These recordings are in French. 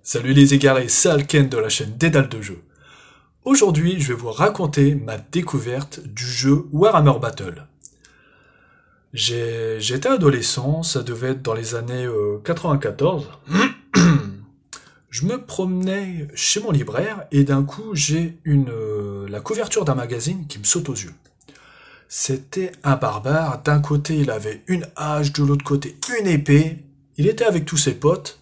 Salut les égarés, c'est Alken de la chaîne Dédale de jeux. Aujourd'hui, je vais vous raconter ma découverte du jeu Warhammer Battle. J'étais adolescent, ça devait être dans les années 94. Je me promenais chez mon libraire et d'un coup, j'ai la couverture d'un magazine qui me saute aux yeux. C'était un barbare, d'un côté il avait une hache, de l'autre côté une épée, il était avec tous ses potes,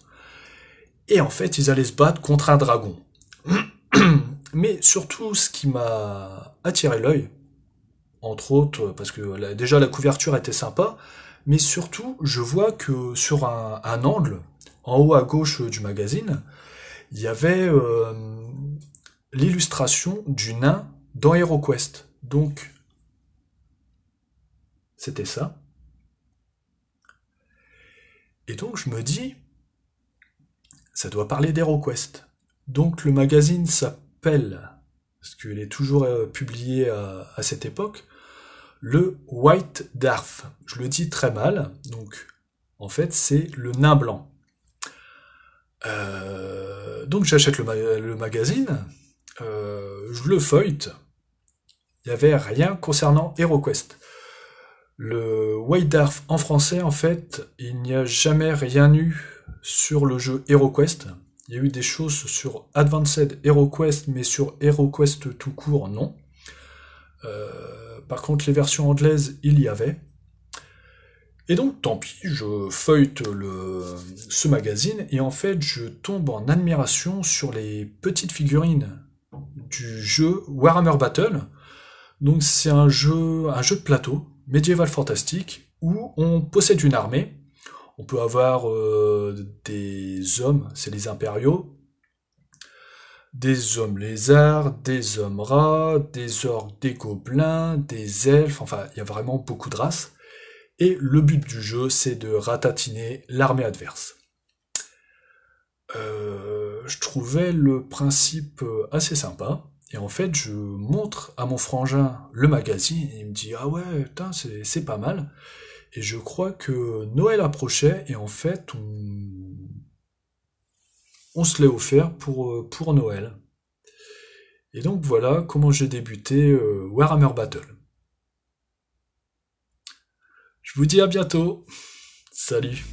et en fait ils allaient se battre contre un dragon. Mais surtout ce qui m'a attiré l'œil, entre autres parce que déjà la couverture était sympa, mais surtout je vois que sur un angle, en haut à gauche du magazine, il y avait l'illustration du nain dans HeroQuest. Donc c'était ça. Et donc je me dis, ça doit parler d'HeroQuest. Donc le magazine s'appelle, parce qu'il est toujours publié à cette époque, le White Dwarf. Je le dis très mal, donc en fait c'est le nain blanc. Donc j'achète le magazine, je le feuillete, il n'y avait rien concernant HeroQuest. Le White Dwarf en français, en fait, il n'y a jamais rien eu sur le jeu HeroQuest. Il y a eu des choses sur Advanced HeroQuest, mais sur HeroQuest tout court, non. Par contre, les versions anglaises, il y avait. Et donc, tant pis, je feuillete ce magazine, et en fait, je tombe en admiration sur les petites figurines du jeu Warhammer Battle. Donc, c'est un jeu de plateau, médiéval fantastique, où on possède une armée. On peut avoir des hommes, c'est les impériaux, des hommes lézards, des hommes rats, des orques, des gobelins, des elfes, enfin il y a vraiment beaucoup de races. Et le but du jeu, c'est de ratatiner l'armée adverse. Je trouvais le principe assez sympa. Et en fait, je montre à mon frangin le magazine et il me dit ah ouais, putain, c'est pas mal. Et je crois que Noël approchait et en fait, on se l'est offert pour Noël. Et donc voilà comment j'ai débuté Warhammer Battle. Je vous dis à bientôt. Salut.